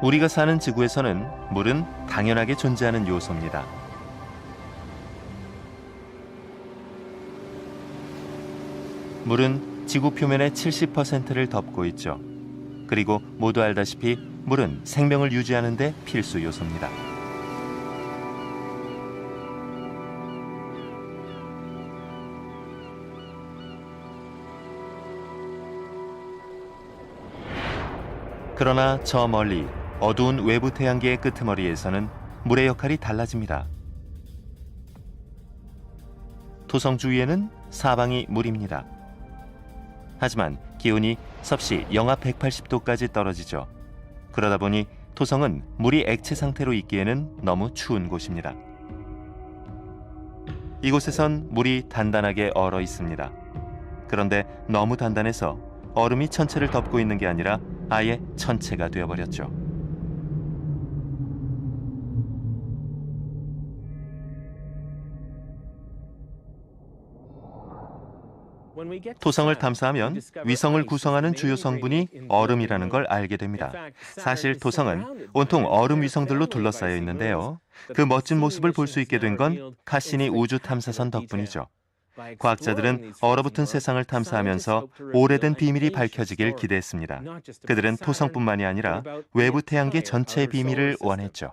우리가 사는 지구에서는 물은 당연하게 존재하는 요소입니다. 물은 지구 표면의 70%를 덮고 있죠. 그리고 모두 알다시피 물은 생명을 유지하는 데 필수 요소입니다. 그러나 저 멀리 어두운 외부 태양계의 끄트머리에서는 물의 역할이 달라집니다. 토성 주위에는 사방이 물입니다. 하지만 기온이 섭씨 영하 180도까지 떨어지죠. 그러다 보니 토성은 물이 액체 상태로 있기에는 너무 추운 곳입니다. 이곳에선 물이 단단하게 얼어 있습니다. 그런데 너무 단단해서 얼음이 천체를 덮고 있는 게 아니라 아예 천체가 되어버렸죠. 토성을 탐사하면 위성을 구성하는 주요 성분이 얼음이라는 걸 알게 됩니다. 사실 토성은 온통 얼음 위성들로 둘러싸여 있는데요. 그 멋진 모습을 볼 수 있게 된 건 카시니 우주 탐사선 덕분이죠. 과학자들은 얼어붙은 세상을 탐사하면서 오래된 비밀이 밝혀지길 기대했습니다. 그들은 토성뿐만이 아니라 외부 태양계 전체의 비밀을 원했죠.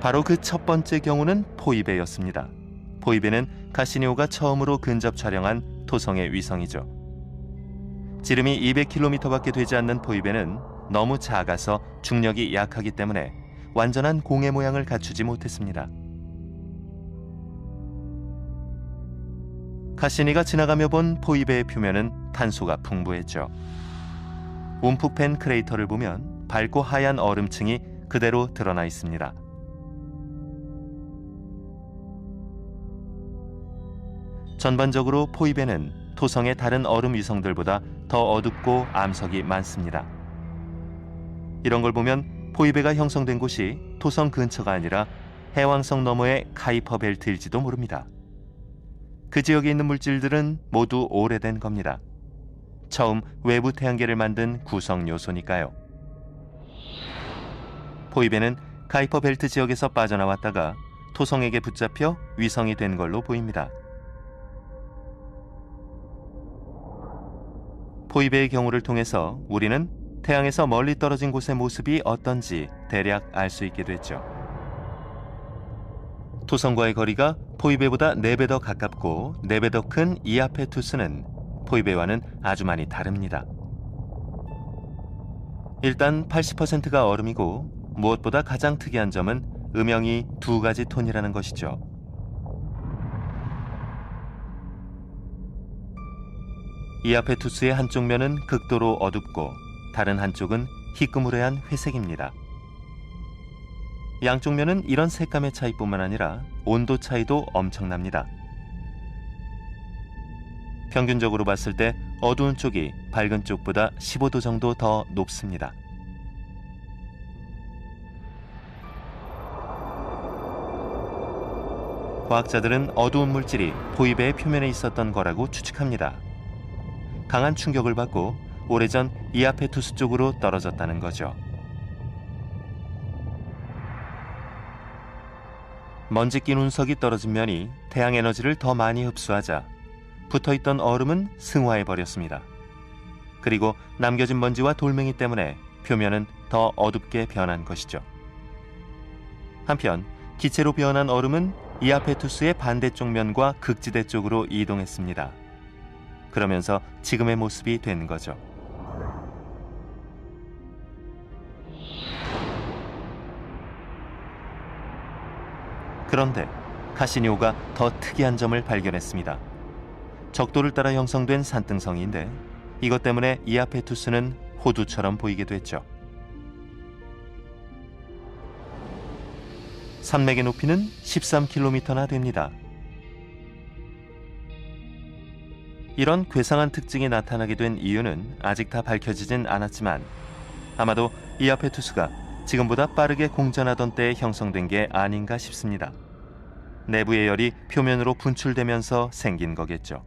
바로 그 첫 번째 경우는 포이베였습니다. 포이베는 카시니오가 처음으로 근접 촬영한 토성의 위성이죠. 지름이 200km밖에 되지 않는 포이베는 너무 작아서 중력이 약하기 때문에 완전한 공의 모양을 갖추지 못했습니다. 카시니가 지나가며 본 포이베의 표면은 탄소가 풍부했죠. 움푹 팬 크레이터를 보면 밝고 하얀 얼음층이 그대로 드러나 있습니다. 전반적으로 포이베는 토성의 다른 얼음 위성들보다 더 어둡고 암석이 많습니다. 이런 걸 보면 포이베가 형성된 곳이 토성 근처가 아니라 해왕성 너머의 카이퍼 벨트일지도 모릅니다. 그 지역에 있는 물질들은 모두 오래된 겁니다. 처음 외부 태양계를 만든 구성 요소니까요. 포이베는 카이퍼 벨트 지역에서 빠져나왔다가 토성에게 붙잡혀 위성이 된 걸로 보입니다. 포이베의 경우를 통해서 우리는 태양에서 멀리 떨어진 곳의 모습이 어떤지 대략 알 수 있게 됐죠. 토성과의 거리가 포이베보다 4배 더 가깝고 4배 더 큰 이아페투스는 포이베와는 아주 많이 다릅니다. 일단 80%가 얼음이고 무엇보다 가장 특이한 점은 음영이 2가지 톤이라는 것이죠. 이아페투스의 한쪽 면은 극도로 어둡고 다른 한쪽은 희끄무레한 회색입니다. 양쪽 면은 이런 색감의 차이뿐만 아니라 온도 차이도 엄청납니다. 평균적으로 봤을 때 어두운 쪽이 밝은 쪽보다 15도 정도 더 높습니다. 과학자들은 어두운 물질이 포이베의 표면에 있었던 거라고 추측합니다. 강한 충격을 받고 오래전 이아페투스 쪽으로 떨어졌다는 거죠. 먼지 낀 운석이 떨어진 면이 태양 에너지를 더 많이 흡수하자 붙어있던 얼음은 승화해버렸습니다. 그리고 남겨진 먼지와 돌멩이 때문에 표면은 더 어둡게 변한 것이죠. 한편 기체로 변한 얼음은 이아페투스의 반대쪽 면과 극지대 쪽으로 이동했습니다. 그러면서 지금의 모습이 된 거죠. 그런데 카시니오가 더 특이한 점을 발견했습니다. 적도를 따라 형성된 산등성이인데 이것 때문에 이아페투스는 호두처럼 보이게 됐죠. 산맥의 높이는 13km나 됩니다. 이런 괴상한 특징이 나타나게 된 이유는 아직 다 밝혀지진 않았지만 아마도 이아페투스가 지금보다 빠르게 공전하던 때에 형성된 게 아닌가 싶습니다. 내부의 열이 표면으로 분출되면서 생긴 거겠죠.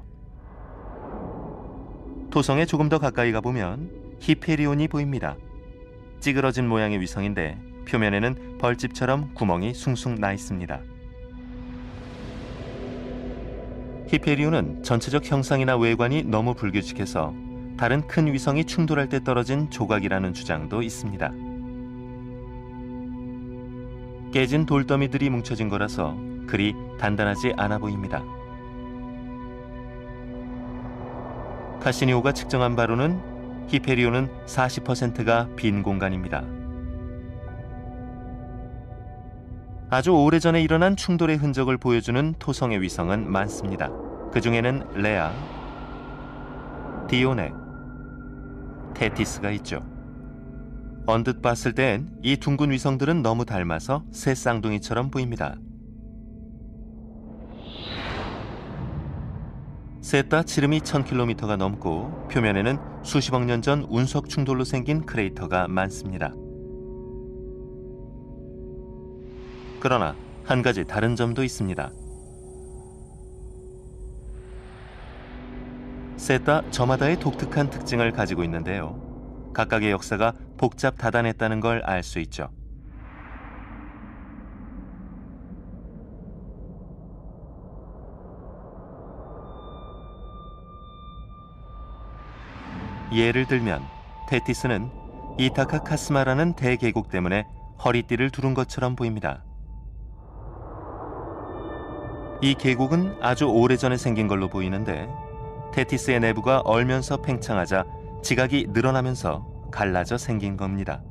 토성에 조금 더 가까이 가보면 히페리온이 보입니다. 찌그러진 모양의 위성인데 표면에는 벌집처럼 구멍이 숭숭 나 있습니다. 히페리온은 전체적 형상이나 외관이 너무 불규칙해서 다른 큰 위성이 충돌할 때 떨어진 조각이라는 주장도 있습니다. 깨진 돌더미들이 뭉쳐진 거라서 그리 단단하지 않아 보입니다. 카시니오가 측정한 바로는 히페리온은 40%가 빈 공간입니다. 아주 오래전에 일어난 충돌의 흔적을 보여주는 토성의 위성은 많습니다. 그 중에는 레아, 디오네, 테티스가 있죠. 언뜻 봤을 땐 이 둥근 위성들은 너무 닮아서 새 쌍둥이처럼 보입니다. 셋 다 지름이 1000km가 넘고 표면에는 수십억 년 전 운석 충돌로 생긴 크레이터가 많습니다. 그러나 한 가지 다른 점도 있습니다. 셋 다 저마다의 독특한 특징을 가지고 있는데요. 각각의 역사가 복잡 다단했다는 걸 알 수 있죠. 예를 들면 테티스는 이타카 카스마라는 대계곡 때문에 허리띠를 두른 것처럼 보입니다. 이 계곡은 아주 오래전에 생긴 걸로 보이는데 테티스의 내부가 얼면서 팽창하자 지각이 늘어나면서 갈라져 생긴 겁니다.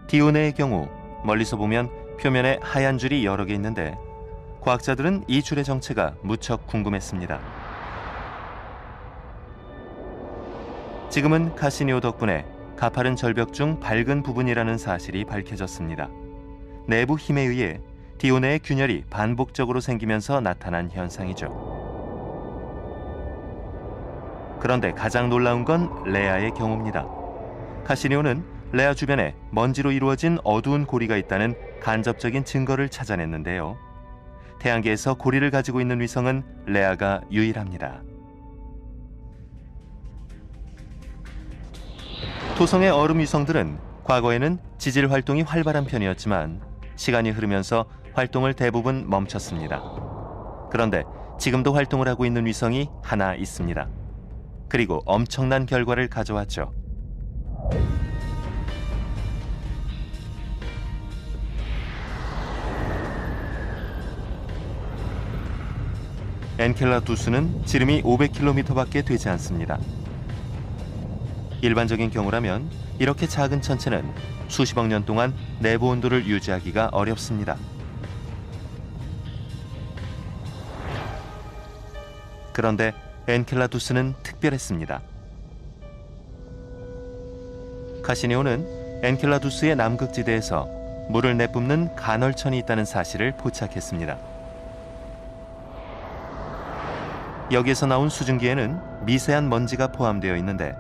디오네의 경우 멀리서 보면 표면에 하얀 줄이 여러 개 있는데 과학자들은 이 줄의 정체가 무척 궁금했습니다. 지금은 카시니오 덕분에 가파른 절벽 중 밝은 부분이라는 사실이 밝혀졌습니다. 내부 힘에 의해 디오네의 균열이 반복적으로 생기면서 나타난 현상이죠. 그런데 가장 놀라운 건 레아의 경우입니다. 카시니오는 레아 주변에 먼지로 이루어진 어두운 고리가 있다는 간접적인 증거를 찾아냈는데요. 태양계에서 고리를 가지고 있는 위성은 레아가 유일합니다. 토성의 얼음 위성들은 과거에는 지질 활동이 활발한 편이었지만 시간이 흐르면서 활동을 대부분 멈췄습니다. 그런데 지금도 활동을 하고 있는 위성이 하나 있습니다. 그리고 엄청난 결과를 가져왔죠. 엔켈라두스는 지름이 500km밖에 되지 않습니다. 일반적인 경우라면 이렇게 작은 천체는 수십억 년 동안 내부 온도를 유지하기가 어렵습니다. 그런데 엔켈라두스는 특별했습니다. 카시니오는 엔켈라두스의 남극지대에서 물을 내뿜는 간헐천이 있다는 사실을 포착했습니다. 여기에서 나온 수증기에는 미세한 먼지가 포함되어 있는데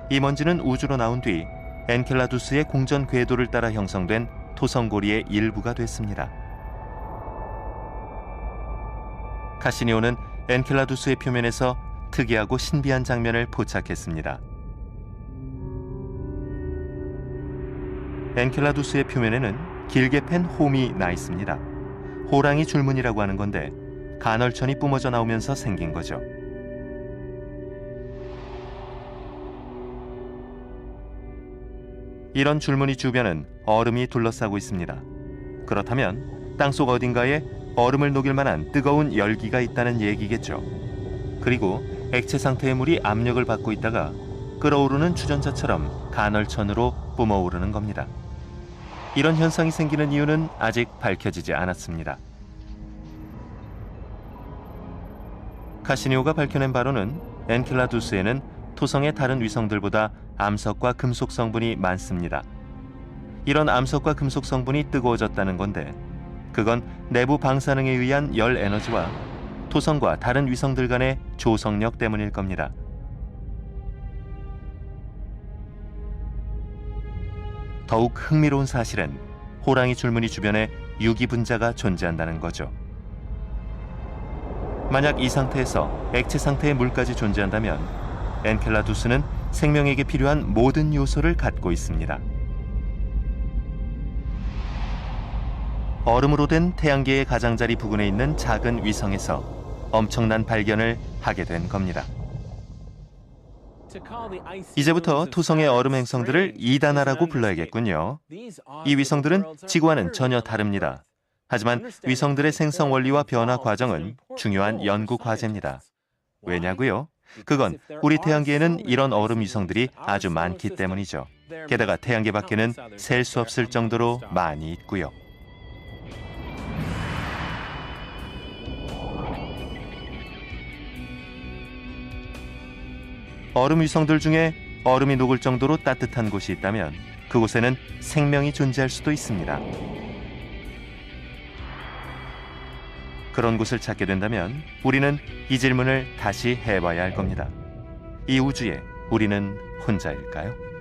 이 먼지는 우주로 나온 뒤 엔켈라두스의 공전 궤도를 따라 형성된 토성고리의 일부가 됐습니다. 카시니오는 엔켈라두스의 표면에서 특이하고 신비한 장면을 포착했습니다. 엔켈라두스의 표면에는 길게 팬 홈이 나 있습니다. 호랑이 줄무늬라고 하는 건데 간헐천이 뿜어져 나오면서 생긴 거죠. 이런 줄무늬 주변은 얼음이 둘러싸고 있습니다. 그렇다면 땅속 어딘가에 얼음을 녹일 만한 뜨거운 열기가 있다는 얘기겠죠. 그리고 액체 상태의 물이 압력을 받고 있다가 끓어오르는 주전자처럼 간헐천으로 뿜어오르는 겁니다. 이런 현상이 생기는 이유는 아직 밝혀지지 않았습니다. 카시니오가 밝혀낸 바로는 엔켈라두스에는 토성의 다른 위성들보다 암석과 금속 성분이 많습니다. 이런 암석과 금속 성분이 뜨거워졌다는 건데 그건 내부 방사능에 의한 열 에너지와 토성과 다른 위성들 간의 조성력 때문일 겁니다. 더욱 흥미로운 사실은 호랑이 줄무늬 주변에 유기 분자가 존재한다는 거죠. 만약 이 상태에서 액체 상태의 물까지 존재한다면 엔켈라두스는 생명에게 필요한 모든 요소를 갖고 있습니다. 얼음으로 된 태양계의 가장자리 부근에 있는 작은 위성에서 엄청난 발견을 하게 된 겁니다. 이제부터 토성의 얼음 행성들을 이단아라고 불러야겠군요. 이 위성들은 지구와는 전혀 다릅니다. 하지만 위성들의 생성 원리와 변화 과정은 중요한 연구 과제입니다. 왜냐고요? 그건 우리 태양계에는 이런 얼음 위성들이 아주 많기 때문이죠. 게다가 태양계 밖에는 셀 수 없을 정도로 많이 있고요. 얼음 위성들 중에 얼음이 녹을 정도로 따뜻한 곳이 있다면 그곳에는 생명이 존재할 수도 있습니다. 그런 곳을 찾게 된다면 우리는 이 질문을 다시 해봐야 할 겁니다. 이 우주에 우리는 혼자일까요?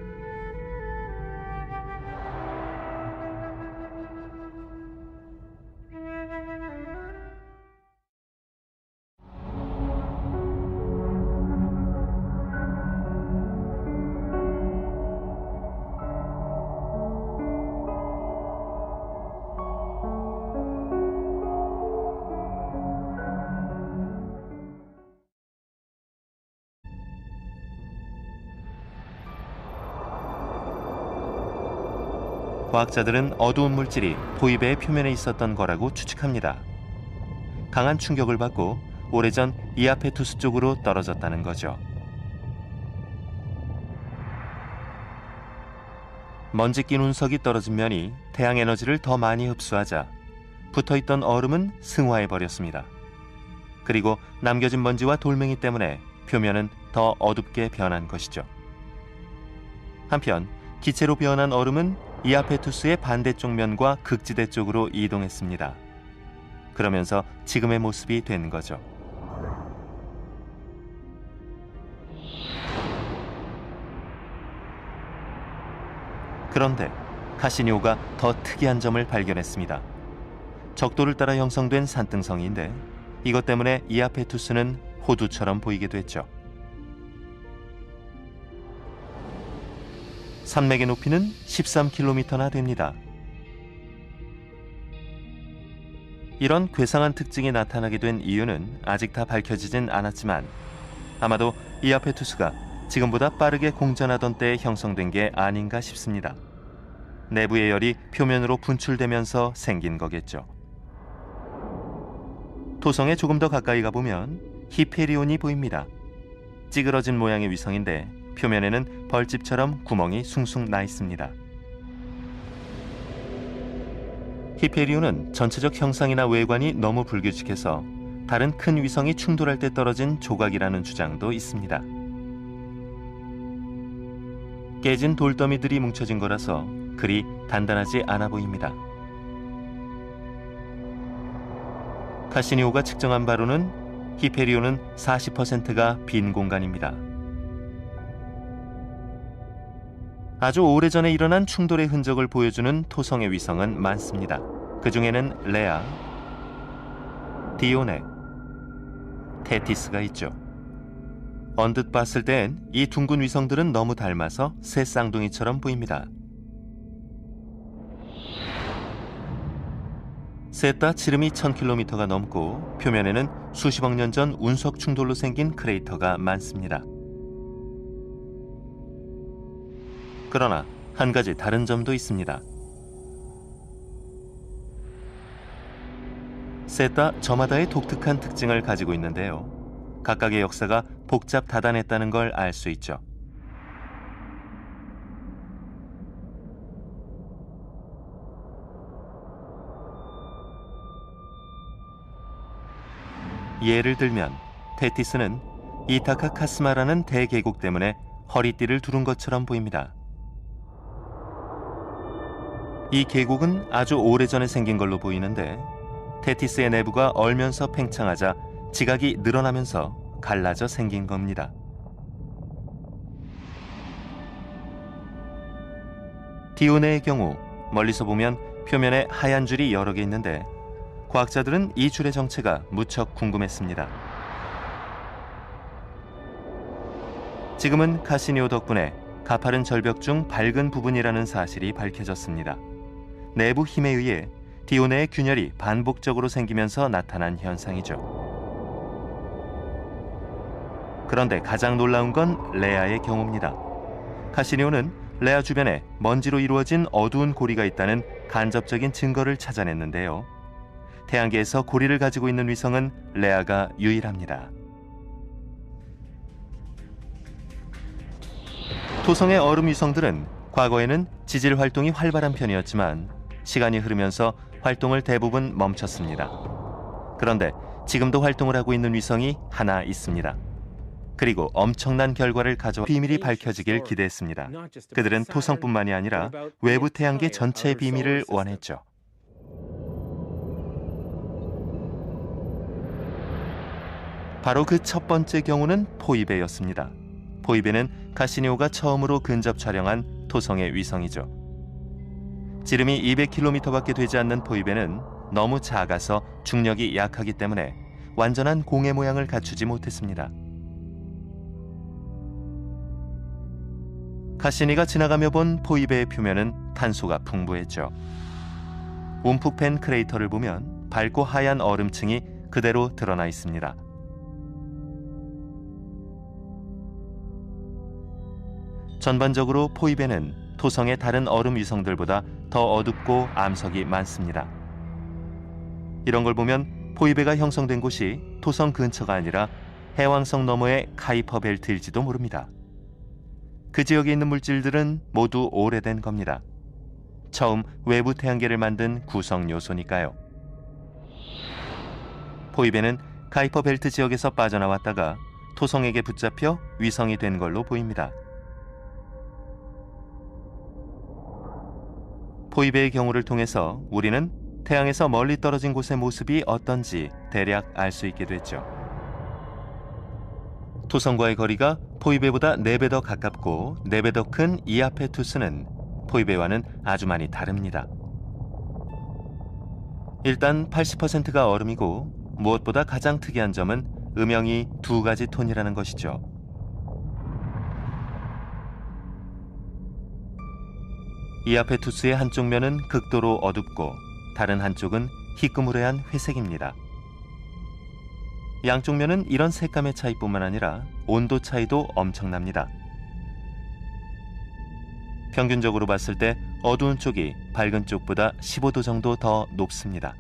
과학자들은 어두운 물질이 보이베의 표면에 있었던 거라고 추측합니다. 강한 충격을 받고 오래전 이아페투스 쪽으로 떨어졌다는 거죠. 먼지 낀 운석이 떨어진 면이 태양 에너지를 더 많이 흡수하자 붙어있던 얼음은 승화해버렸습니다. 그리고 남겨진 먼지와 돌멩이 때문에 표면은 더 어둡게 변한 것이죠. 한편 기체로 변한 얼음은 이아페투스의 반대쪽 면과 극지대 쪽으로 이동했습니다. 그러면서 지금의 모습이 된 거죠. 그런데 카시니오가 더 특이한 점을 발견했습니다. 적도를 따라 형성된 산등성이인데 이것 때문에 이아페투스는 호두처럼 보이게 됐죠. 산맥의 높이는 13km나 됩니다. 이런 괴상한 특징이 나타나게 된 이유는 아직 다 밝혀지진 않았지만 아마도 이아페투스가 지금보다 빠르게 공전하던 때에 형성된 게 아닌가 싶습니다. 내부의 열이 표면으로 분출되면서 생긴 거겠죠. 토성에 조금 더 가까이 가보면 히페리온이 보입니다. 찌그러진 모양의 위성인데 표면에는 벌집처럼 구멍이 숭숭 나 있습니다. 히페리온은 전체적 형상이나 외관이 너무 불규칙해서 다른 큰 위성이 충돌할 때 떨어진 조각이라는 주장도 있습니다. 깨진 돌더미들이 뭉쳐진 거라서 그리 단단하지 않아 보입니다. 카시니오가 측정한 바로는 히페리온은 40%가 빈 공간입니다. 아주 오래전에 일어난 충돌의 흔적을 보여주는 토성의 위성은 많습니다. 그 중에는 레아, 디오네, 테티스가 있죠. 언뜻 봤을 땐 이 둥근 위성들은 너무 닮아서 새 쌍둥이처럼 보입니다. 셋 다 지름이 1000km가 넘고 표면에는 수십억 년 전 운석 충돌로 생긴 크레이터가 많습니다. 그러나 한 가지 다른 점도 있습니다. 셋 다 저마다의 독특한 특징을 가지고 있는데요. 각각의 역사가 복잡 다단했다는 걸 알 수 있죠. 예를 들면 테티스는 이타카 카스마라는 대계곡 때문에 허리띠를 두른 것처럼 보입니다. 이 계곡은 아주 오래전에 생긴 걸로 보이는데 테티스의 내부가 얼면서 팽창하자 지각이 늘어나면서 갈라져 생긴 겁니다. 디오네의 경우 멀리서 보면 표면에 하얀 줄이 여러 개 있는데 과학자들은 이 줄의 정체가 무척 궁금했습니다. 지금은 카시니오 덕분에 가파른 절벽 중 밝은 부분이라는 사실이 밝혀졌습니다. 내부 힘에 의해 디오네의 균열이 반복적으로 생기면서 나타난 현상이죠. 그런데 가장 놀라운 건 레아의 경우입니다. 카시니오는 레아 주변에 먼지로 이루어진 어두운 고리가 있다는 간접적인 증거를 찾아냈는데요. 태양계에서 고리를 가지고 있는 위성은 레아가 유일합니다. 토성의 얼음 위성들은 과거에는 지질 활동이 활발한 편이었지만 시간이 흐르면서 활동을 대부분 멈췄습니다. 그런데 지금도 활동을 하고 있는 위성이 하나 있습니다. 그리고 엄청난 결과를 가져와 비밀이 밝혀지길 기대했습니다. 그들은 토성뿐만이 아니라 외부 태양계 전체의 비밀을 원했죠. 바로 그 첫 번째 경우는 포이베였습니다. 포이베는 카시니오가 처음으로 근접 촬영한 토성의 위성이죠. 지름이 200km밖에 되지 않는 포이베는 너무 작아서 중력이 약하기 때문에 완전한 공의 모양을 갖추지 못했습니다. 카시니가 지나가며 본 포이베의 표면은 탄소가 풍부했죠. 움푹 팬 크레이터를 보면 밝고 하얀 얼음층이 그대로 드러나 있습니다. 전반적으로 포이베는 토성의 다른 얼음 위성들보다 더 어둡고 암석이 많습니다. 이런 걸 보면 포이베가 형성된 곳이 토성 근처가 아니라 해왕성 너머의 카이퍼 벨트일지도 모릅니다. 그 지역에 있는 물질들은 모두 오래된 겁니다. 처음 외부 태양계를 만든 구성 요소니까요. 포이베는 카이퍼 벨트 지역에서 빠져나왔다가 토성에게 붙잡혀 위성이 된 걸로 보입니다. 포이베의 경우를 통해서 우리는 태양에서 멀리 떨어진 곳의 모습이 어떤지 대략 알 수 있게 됐죠. 토성과의 거리가 포이베보다 4배 더 가깝고 4배 더 큰 이아페투스는 포이베와는 아주 많이 다릅니다. 일단 80%가 얼음이고 무엇보다 가장 특이한 점은 음영이 2가지 톤이라는 것이죠. 이아페투스의 한쪽 면은 극도로 어둡고 다른 한쪽은 희끄무레한 회색입니다. 양쪽 면은 이런 색감의 차이뿐만 아니라 온도 차이도 엄청납니다. 평균적으로 봤을 때 어두운 쪽이 밝은 쪽보다 15도 정도 더 높습니다.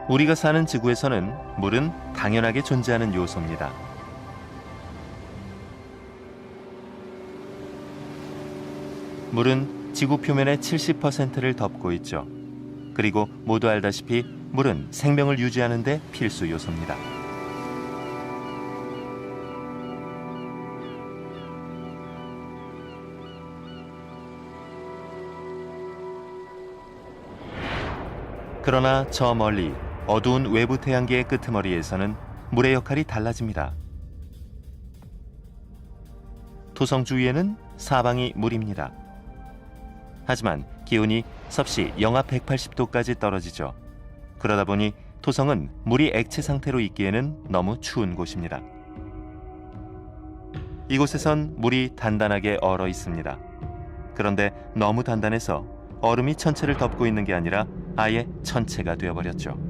우리가 사는 지구에서는 물은 당연하게 존재하는 요소입니다. 물은 지구 표면의 70%를 덮고 있죠. 그리고 모두 알다시피 물은 생명을 유지하는 데 필수 요소입니다. 그러나 저 멀리 어두운 외부 태양계의 끄트머리에서는 물의 역할이 달라집니다. 토성 주위에는 사방이 물입니다. 하지만 기온이 섭씨 영하 180도까지 떨어지죠. 그러다 보니 토성은 물이 액체 상태로 있기에는 너무 추운 곳입니다. 이곳에선 물이 단단하게 얼어 있습니다. 그런데 너무 단단해서 얼음이 천체를 덮고 있는 게 아니라 아예 천체가 되어버렸죠.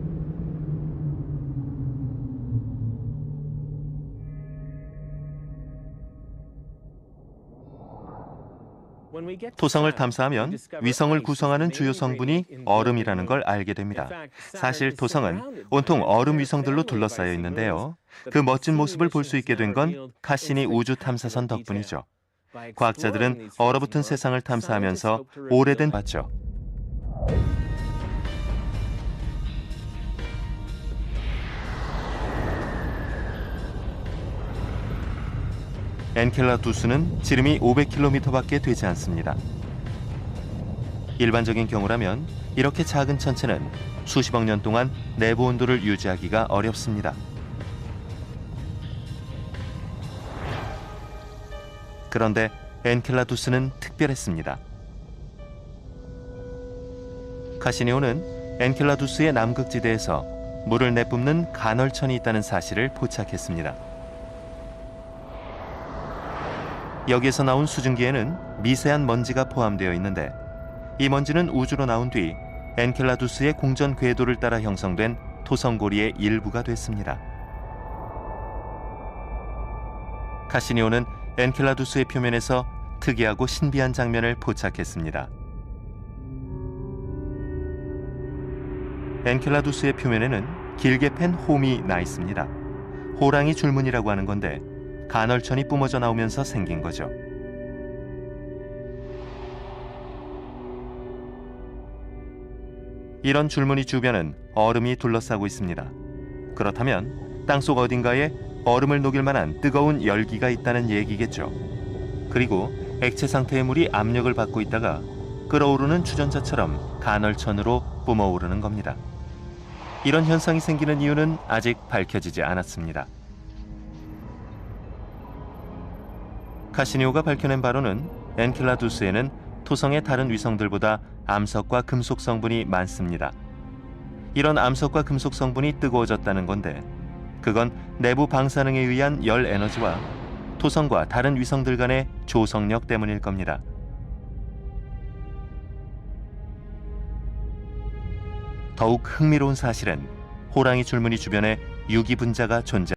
토성을 탐사하면 위성을 구성하는 주요 성분이 얼음이라는 걸 알게 됩니다. 사실 토성은 온통 얼음 위성들로 둘러싸여 있는데요. 그 멋진 모습을 볼 수 있게 된 건 카시니 우주 탐사선 덕분이죠. 과학자들은 얼어붙은 세상을 탐사하면서 오래된 봤죠. 엔켈라두스는 지름이 500km밖에 되지 않습니다. 일반적인 경우라면 이렇게 작은 천체는 수십억 년 동안 내부 온도를 유지하기가 어렵습니다. 그런데 엔켈라두스는 특별했습니다. 카시니오는 엔켈라두스의 남극지대에서 물을 내뿜는 간헐천이 있다는 사실을 포착했습니다. 여기에서 나온 수증기에는 미세한 먼지가 포함되어 있는데 이 먼지는 우주로 나온 뒤 엔켈라두스의 공전 궤도를 따라 형성된 토성고리의 일부가 됐습니다. 카시니오는 엔켈라두스의 표면에서 특이하고 신비한 장면을 포착했습니다. 엔켈라두스의 표면에는 길게 팬 홈이 나 있습니다. 호랑이 줄무늬라고 하는 건데 간헐천이 뿜어져 나오면서 생긴 거죠. 이런 줄무늬 주변은 얼음이 둘러싸고 있습니다. 그렇다면 땅속 어딘가에 얼음을 녹일 만한 뜨거운 열기가 있다는 얘기겠죠. 그리고 액체 상태의 물이 압력을 받고 있다가 끓어오르는 주전자처럼 간헐천으로 뿜어오르는 겁니다. 이런 현상이 생기는 이유는 아직 밝혀지지 않았습니다. 카시니오가 밝혀낸 바로는 엔켈라두스에는 토성의 다른 위성들보다 암석과 금속 성분이 많습니다. 이런 암석과 금속 성분이 뜨거워졌다는 건데 그건 내부 방사능에 의한 열 에너지와 토성과 다른 위성들 간의 조성력 때문일 겁니다. 더욱 흥미로운 사실은 호랑이 줄무늬 주변에 유기 분자가 존재